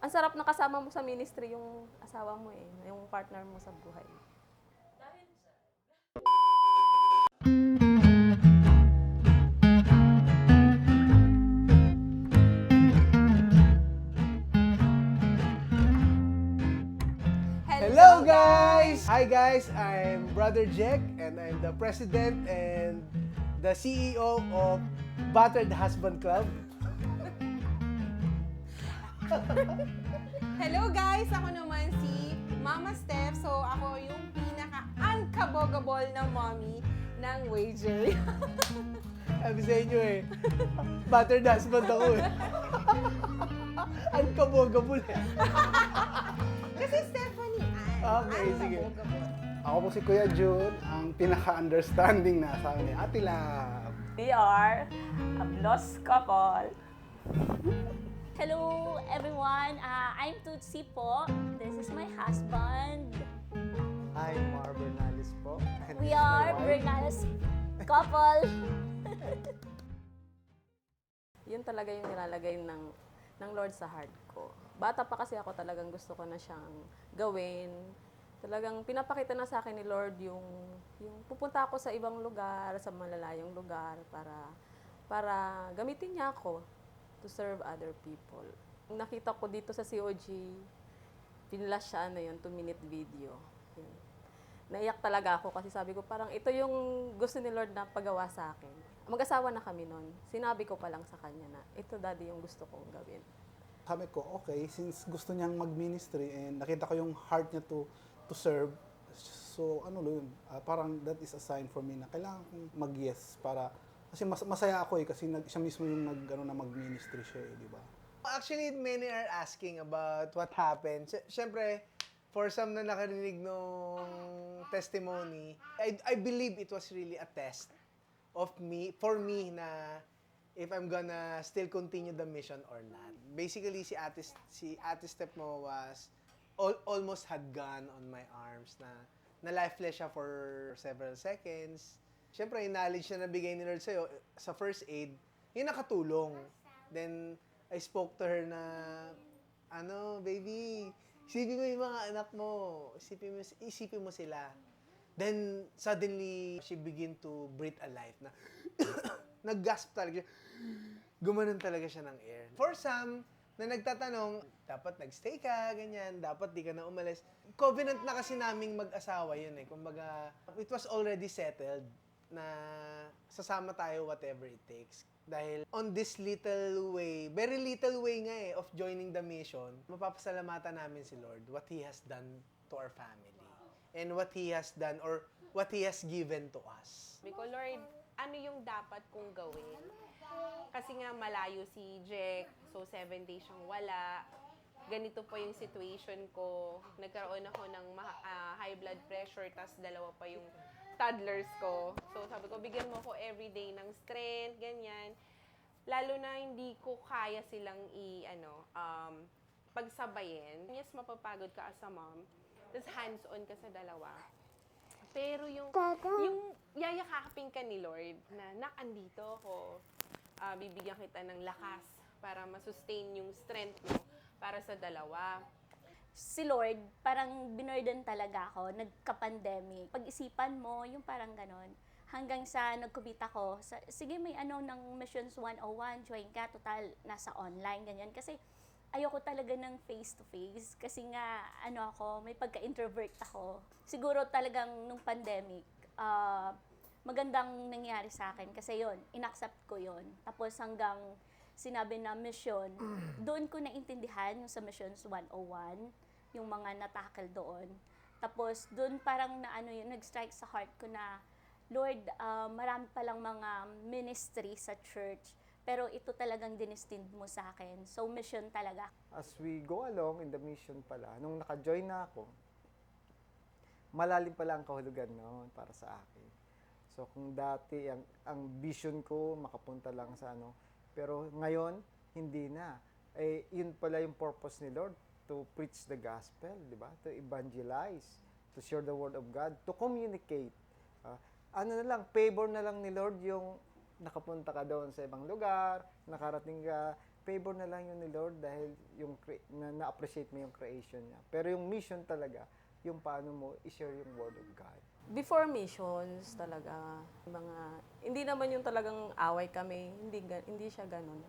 Ang sarap na kasama mo sa ministry yung asawa mo eh, yung partner mo sa buhay. Hello guys! Hi guys, I'm Brother Jack and I'm the president and the CEO of Battered Husband Club. Hello guys! Ako naman si Mama Steph. So ako yung pinaka-unkabogable na mommy ng Wager. Sabi sa inyo eh, battered husband ako eh. Ang kabogabol eh. Kasi Stephanie Ann. Okay, sige. Unkabogable. Ako po si Kuya Jun, ang pinaka-understanding na asawa ni Ate Lab. We are a lost couple. Hello everyone, I'm Tutsi po. This is my husband. I'm Mar Bernales po. And We this is my are wife. Bernales couple. Yun talaga yung nilalagay ng Lord sa heart ko. Bata pa kasi ako, talagang gusto ko na siyang gawin. Talagang pinapakita na sa akin ni Lord yung pupunta ako sa ibang lugar, sa malalayong lugar para gamitin niya ako to serve other people. Nakita ko dito sa COG, pinlash siya 2-minute video. Yun. Naiyak talaga ako kasi sabi ko parang ito yung gusto ni Lord na pagawa sa akin. Mag-asawa na kami noon. Sinabi ko pa lang sa kanya na ito daddy yung gusto kong gawin. Sabi ko, okay, since gusto niyang mag-ministry and nakita ko yung heart niya to serve, so parang that is a sign for me na kailangan kong mag-yes para, kasi masaya ako eh, kasi siya mismo yung na mag-ministry siya eh, di ba? Actually, many are asking about what happened. Siyempre, for some na nakarinig nung testimony, I believe it was really a test of me, for me na if I'm gonna still continue the mission or not. Basically, si Ate Steph mo was almost had gone on my arms na lifeless siya for several seconds. Siyempre, yung knowledge na nabigay ni Lord sa'yo sa first aid, yun nakatulong. Then, I spoke to her na, baby, isipin mo yung mga anak mo. Isipin mo sila. Then, suddenly, she began to breathe a life na, nag-gasp talaga siya. Gumanon talaga siya ng air. For some, na nagtatanong, dapat nagstay ka, ganyan, dapat di ka na umalis. Covenant na kasi naming mag-asawa yun eh. Kumbaga, it was already settled na sasama tayo whatever it takes. Dahil on this little way, very little way nga of joining the mission, mapapasalamatan namin si Lord what He has done to our family. And what He has done or what He has given to us. Sabi ko, Lord, ano yung dapat kong gawin? Kasi nga malayo si Jack, so 7 days siyang wala. Ganito po yung situation ko. Nagkaroon ako ng high blood pressure, tas 2 pa yung toddlers ko. So sabi ko, bigyan mo ako everyday ng strength, ganyan. Lalo na hindi ko kaya silang pagsabayin. Yes, mapapagod ka as a mom. Tapos hands-on ka sa 2. Pero yung yayakapin ka ni Lord na andito ako. Bibigyan kita ng lakas para masustain yung strength mo para sa 2. Si Lord, parang binurden talaga ako, nagka-pandemic. Pag-isipan mo, yung parang ganon. Hanggang sa nag-commit ako, sige may ng Missions 101, join ka, total, nasa online, ganyan. Kasi ayoko talaga ng face-to-face. Kasi nga, may pagka-introvert ako. Siguro talagang nung pandemic, magandang nangyari sa akin kasi yon, inaccept ko yon. Tapos hanggang sinabi na mission, doon ko naintindihan yung sa Missions 101, yung mga natakal doon. Tapos doon parang nag-strike sa heart ko na, Lord, marami palang mga ministry sa church, pero ito talagang dinestined mo sa akin. So mission talaga. As we go along in the mission pala, nung naka-join na ako, malalim pala ang kahulugan noon para sa akin. So kung dati ang vision ko makapunta lang sa pero ngayon hindi na. Yun pala yung purpose ni Lord, to preach the gospel, di ba? To evangelize, to share the word of God, to communicate. Favor na lang ni Lord yung nakapunta ka doon sa ibang lugar, nakarating ka, favor na lang yun ni Lord dahil yung na-appreciate mo yung creation niya. Pero yung mission talaga, yung paano mo i-share yung Word of God. Before missions talaga, hindi naman yung talagang away kami, hindi siya ganun.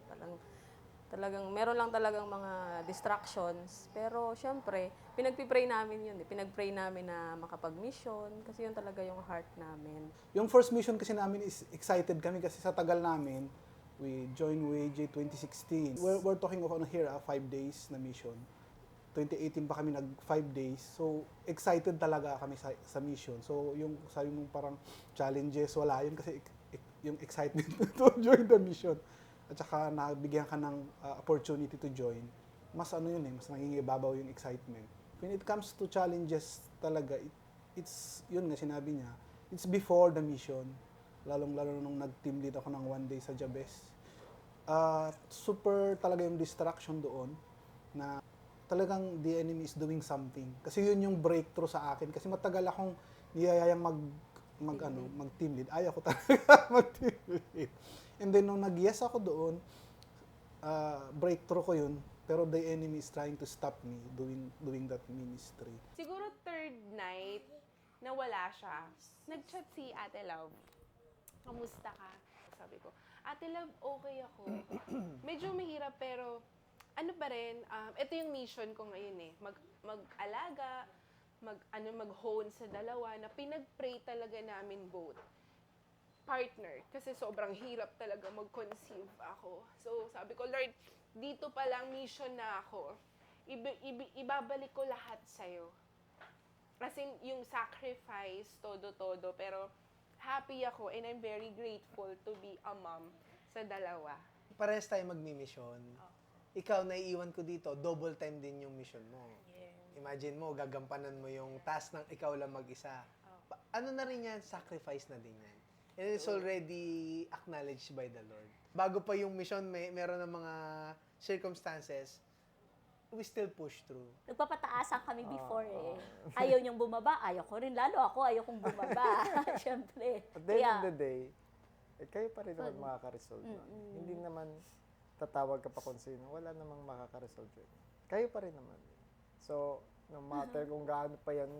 Talagang meron lang talagang mga distractions. Pero syempre, pinagpipray namin yun. Pinagpray namin na makapag-mission kasi yun talaga yung heart namin. Yung first mission kasi namin is excited kami kasi sa tagal namin, we joined WayJ 2016. We're talking of 5 days na mission. 2018 pa kami nag 5 days. So, excited talaga kami sa mission. So, yung sabi mo parang challenges, wala yun kasi yung excitement to join the mission. At saka nabigyan ka ng opportunity to join. Mas mas nangingibabaw yung excitement. When it comes to challenges talaga, it's, yun nga sinabi niya, it's before the mission. Lalong-lalo nung nag-team lead ako ng 1 day sa Jabez. Super talaga yung distraction doon na talagang the enemy is doing something. Kasi yun yung breakthrough sa akin. Kasi matagal akong niyayayang mag-team lead. Ayaw ko talaga mag-team lead. And then nung nag-yes ako doon, breakthrough ko yun. Pero the enemy is trying to stop me doing that ministry. Siguro third night, na wala siya. Nag-chat si Ate Love. Kamusta ka? Sabi ko, Ate Love, okay ako. Medyo mahirap pero ano pa rin, ito yung mission ko ngayon eh. Mag-alaga, mag-hone sa dalawa na pinag-pray talaga namin both. Partner. Kasi sobrang hirap talaga mag-conceive ako. So sabi ko, Lord, dito pa lang mission na ako. Ibabalik ko lahat sa'yo. Kasi yung sacrifice, todo-todo. Pero happy ako and I'm very grateful to be a mom sa dalawa. Parehas tayo magmi-mission. Ikaw, naiiwan ko dito, double time din yung mission mo. Imagine mo, gagampanan mo yung task ng ikaw lang mag-isa. Ano na rin yan? Sacrifice na din yan. And it's already acknowledged by the Lord. Bago pa yung mission, meron ng mga circumstances, we still push through. Nagpapataasan kami before eh. Ayaw niyang bumaba, ayaw ko rin. Lalo ako, ayaw kong bumaba. Siyempre. At the end of the day, kayo pa rin naman makaka-resolve. Hindi naman tatawag ka pa kung sino. Wala namang makaka-resolve yun. Kayo pa rin naman. So, no matter kung gaano pa yan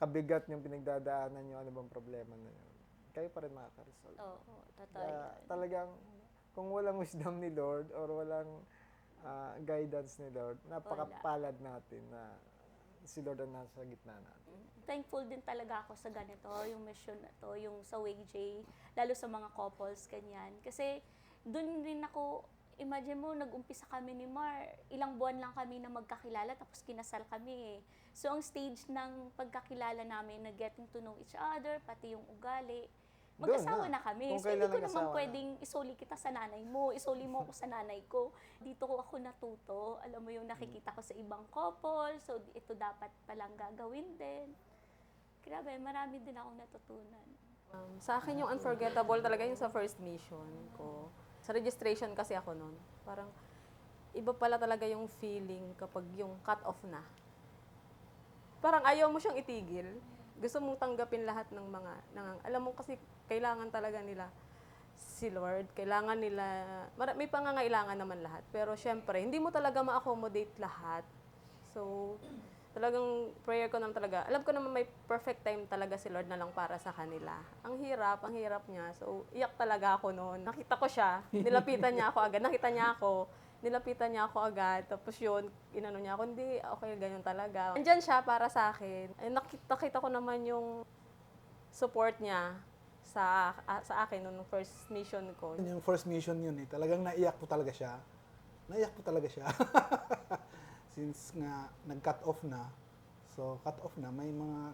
kabigat yung pinagdadaanan nyo, ano bang problema na yun, kayo pa rin makaka-resolve. Oo, totoo Kaya yan. talagang, kung walang wisdom ni Lord or walang guidance ni Lord, napakapalad natin na si Lord ang nasa gitna natin. Thankful din talaga ako sa ganito, yung mission na to, yung sa WayJ, lalo sa mga couples, ganyan. Kasi doon rin ako, imagine mo, nag-umpisa kami ni Mar, ilang buwan lang kami na magkakilala, tapos kinasal kami eh. So ang stage ng pagkakilala namin, na getting to know each other, pati yung ugali, mag-asawa na kami. Kung So hindi kailan ko naman nag-asawa na. pwedeng isoli kita sa nanay mo, isoli mo ako sa nanay ko. Dito ko ako natuto. Alam mo yung nakikita ko sa ibang couple, so ito dapat palang gagawin din. Grabe, marami din akong natutunan. Sa akin yung unforgettable talaga yung sa first mission ko. Sa registration kasi ako noon. Parang iba pala talaga yung feeling kapag yung cut off na. Parang ayaw mo siyang itigil. Gusto mong tanggapin lahat ng alam mo kasi kailangan talaga nila si Lord. Kailangan nila, may pangangailangan naman lahat. Pero syempre, hindi mo talaga ma-accommodate lahat. So, talagang prayer ko naman talaga. Alam ko naman may perfect time talaga si Lord na lang para sa kanila. Ang hirap niya. So, iyak talaga ako noon. Nakita ko siya, nilapitan niya ako agad. Nilapitan niya ako agad. Tapos yun, inano niya ako, hindi, okay, ganyan talaga. Andyan siya para sa akin. Ay, nakita ko naman yung support niya sa akin nung first mission ko. Yung first mission yun eh, talagang naiyak po talaga siya. Since nga nag-cut off na, so cut off na, may mga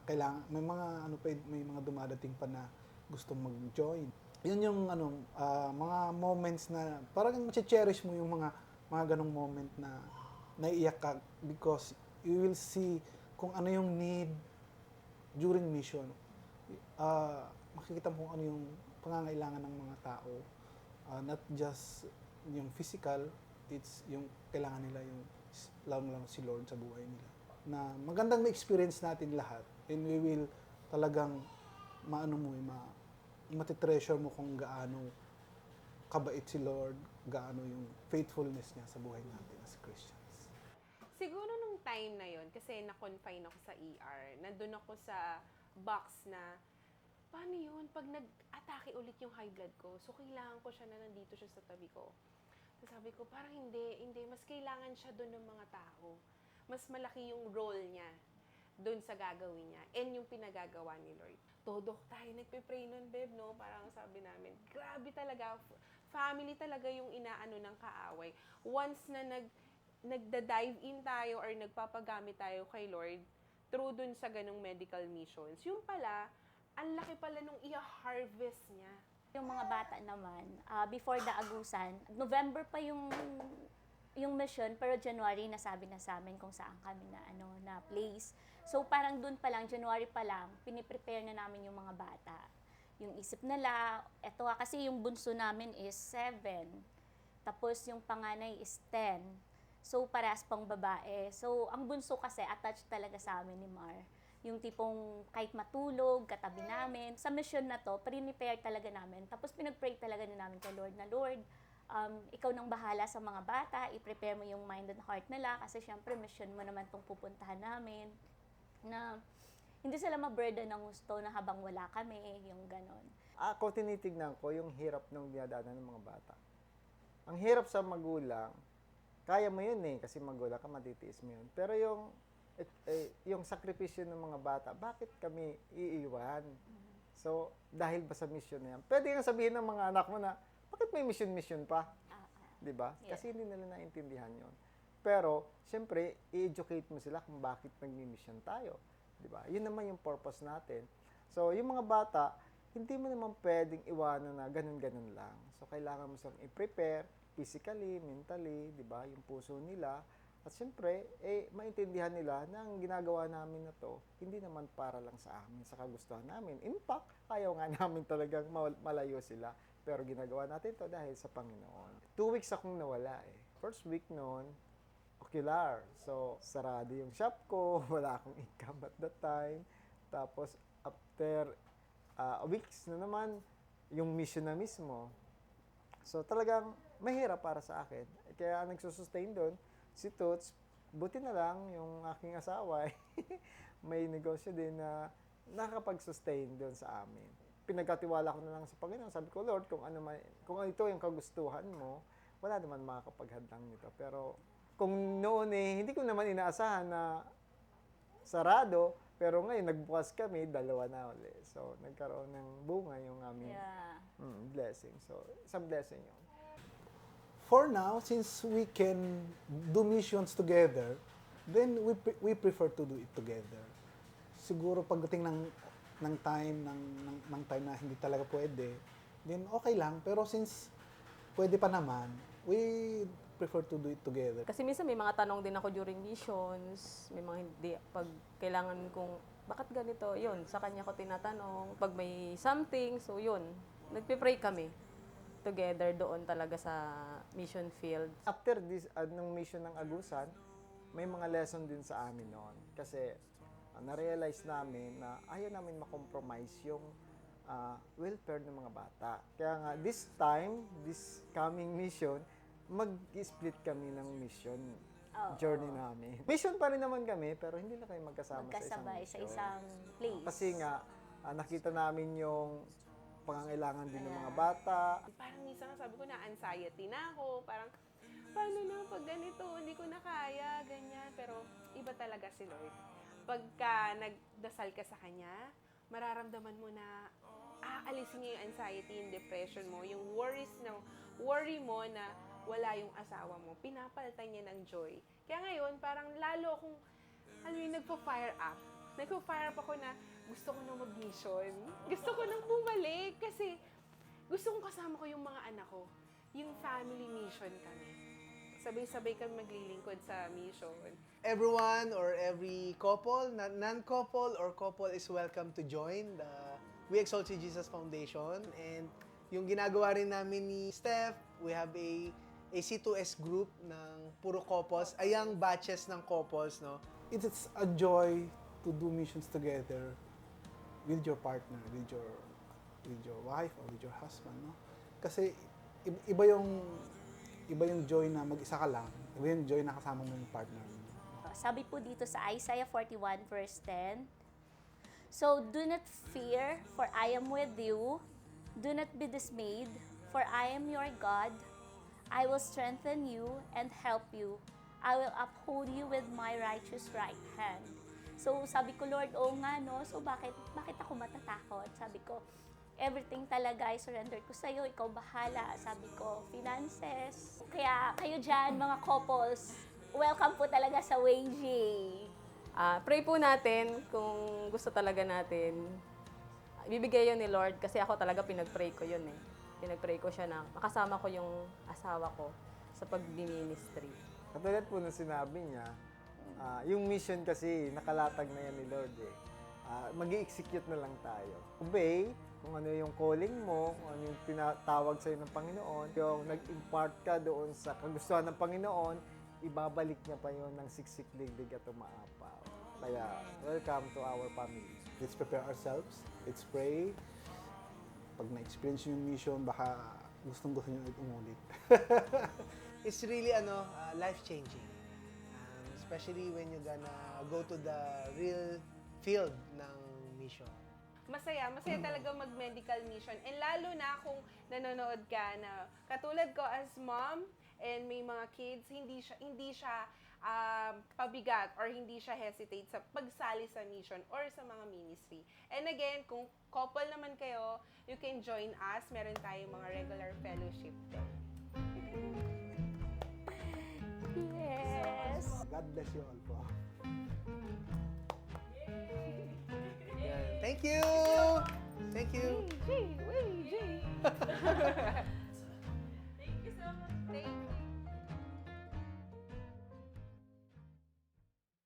dumadating pa na gustong mag-join. Yun yung mga moments na parang ma-cherish mo yung mga ganong moment na naiiyak ka because you will see kung ano yung need during mission. Makikita mo kung ano yung pangangailangan ng mga tao. Not just yung physical, it's yung kailangan nila yung lang si Lord sa buhay nila. Na magandang ma-experience natin lahat and we will talagang matitreasure mo kung gaano kabait si Lord, gaano yung faithfulness niya sa buhay natin as Christians. Siguro nung time na yon kasi na-confine ako sa ER, nandun ako sa box na, paano yun? Pag nag-atake ulit yung high blood ko, so kailangan ko siya na nandito siya sa tabi ko. So sabi ko, parang hindi. Mas kailangan siya doon ng mga tao. Mas malaki yung role niya doon sa gagawin niya and yung pinagagawa ni Lord. Todo tayo nagpe-pray nun, babe, no? Parang sabi namin, grabe talaga, family talaga yung inaano ng kaaway. Once na nagda-dive in tayo or nagpapagamit tayo kay Lord, through dun sa ganong medical missions, yung pala, ang laki pala nung i-harvest niya. Yung mga bata naman, before the Agusan, November pa yung mission, pero January nasabi na sa amin kung saan kami na place. So parang dun pa lang, January pa lang, piniprepare na namin yung mga bata. Yung isip nila, eto kasi yung bunso namin is 7. Tapos yung panganay is 10. So parehas pang babae. So ang bunso kasi attached talaga sa amin ni Mar. Yung tipong kahit matulog, katabi namin. Sa mission na to, prepare talaga namin. Tapos pinag-pray talaga na namin kay Lord na, Lord, ikaw nang bahala sa mga bata, i-prepare mo yung mind and heart nila kasi syempre mission mo naman tong pupuntahan namin. Na hindi sila ma-burden ng gusto na habang wala kami, yung ganon. Ako tinitignan ko yung hirap ng dinadaanan ng mga bata. Ang hirap sa magulang, kaya mo yun kasi magulang ka, matitiis mo yun. Pero yung sakripisyo ng mga bata, bakit kami iiwan? So, dahil ba sa mission na yan? Pwede nga sabihin ng mga anak mo na, bakit may mission pa? Di ba? Yeah. Kasi hindi nila naintindihan yon. Pero, siyempre, i-educate mo sila kung bakit nagmi-mission tayo. Di ba? Yun naman yung purpose natin. So, yung mga bata, hindi mo naman pwedeng iwanan na ganun-ganun lang. So, kailangan mo silang i-prepare physically, mentally, di ba? Yung puso nila. At siyempre, maintindihan nila na ang ginagawa namin na to, hindi naman para lang sa amin, sa kagustuhan namin. In fact, ayaw nga namin talagang malayo sila. Pero ginagawa natin to dahil sa Panginoon. 2 weeks akong nawala First week noon, ocular. So, sarado yung shop ko, wala akong income at that time. Tapos, after weeks na naman, yung mission na mismo. So, talagang mahirap para sa akin. Kaya nagsusustain doon, si Toots, buti na lang yung aking asawa, may negosyo din na nakakapag-sustain doon sa amin. Pinagkatiwala ko na lang sa Panginoon. Sabi ko, Lord, kung ito yung kagustuhan mo, wala naman makakapaghadlang nito. Pero kung noon hindi ko naman inaasahan na sarado, pero ngayon nagbukas kami, 2 na uli. So, nagkaroon ng bunga yung aming blessing. So, isang blessing yun. For now, since we can do missions together, then we prefer to do it together. Siguro pagdating ng time na hindi talaga pwede, then okay lang. Pero since pwede pa naman, we prefer to do it together. Kasi minsan may mga tanong din ako during missions, may mga hindi, pag kailangan kong, bakit ganito? Yun, sa kanya ko tinatanong. Pag may something, so yun, nagpe-pray kami together doon talaga sa mission field. After this, nung mission ng Agusan, may mga lesson din sa amin noon. Kasi na-realize namin na ayaw namin makompromise yung welfare ng mga bata. Kaya nga, this coming mission, mag-split kami ng mission journey namin. Mission pa rin naman kami, pero hindi na kami magkasama Magkasabay sa sa isang isang place. Kasi nga, nakita namin yung pangangailangan din ng mga bata. Parang minsan sabi ko na anxiety na ako, parang paano na pag ganito, hindi ko na kaya, ganyan. Pero iba talaga si Lord. Pagka nagdasal ka sa Kanya, mararamdaman mo na aalisin niya yung anxiety, yung depression mo, yung worry mo na wala yung asawa mo, pinapalitan niya ng joy. Kaya ngayon, parang lalo akong, nagpo-fire up. Nagpo-fire up ako na gusto ko nang mag-mission. Gusto ko nang bumalik kasi gusto kong kasama ko yung mga anak ko. Yung family mission kami. Sabay-sabay kami maglilingkod sa mission. Everyone or every couple, non-couple or couple is welcome to join the We Exalt You Jesus Foundation. And yung ginagawa rin namin ni Steph, we have a C2S group ng puro couples, young batches ng couples, no? It's a joy to do missions together with your partner, with your wife or with your husband, no? Kasi iba yung joy na mag-isa ka lang, iba yung joy na kasama mo yung partner mo. Sabi po dito sa Isaiah 41 verse 10, "So do not fear, for I am with you. Do not be dismayed, for I am your God. I will strengthen you and help you. I will uphold you with my righteous right hand." So sabi ko, Lord, oo nga no, so bakit ako matatakot? Sabi ko, everything talaga I surrender ko sa'yo, ikaw bahala. Sabi ko, finances. Kaya kayo dyan, mga couples, welcome po talaga sa WayG. Pray po natin kung gusto talaga natin. Ibibigay yun ni Lord kasi ako talaga pinag-pray ko yun eh. Pinag-pray ko siya na makasama ko yung asawa ko sa pag-ministry. Katulad po nung sinabi niya, yung mission kasi nakalatag na yan ni Lord eh. Mag-i-execute na lang tayo. Obey kung ano yung calling mo, kung ano yung tinatawag sa'yo ng Panginoon. Yung nag-impart ka doon sa kagustuhan ng Panginoon, ibabalik niya pa yun ng siksik digdig at umaapaw. Kaya, welcome to our family. Let's prepare ourselves, let's pray. Pag na-experience yung mission, baka gustong-gusto nyo umulit. It's really life-changing. Especially when you're gonna go to the real field ng mission. Masaya talaga mag-medical mission. And lalo na kung nanonood ka na katulad ko as mom and may mga kids, hindi siya pabigat or hindi siya hesitate sa pagsali sa mission or sa mga ministry. And again, kung couple naman kayo, you can join us. Meron tayong mga regular fellowship din. Yes. God bless you all po. Thank you! Thank you! WayG!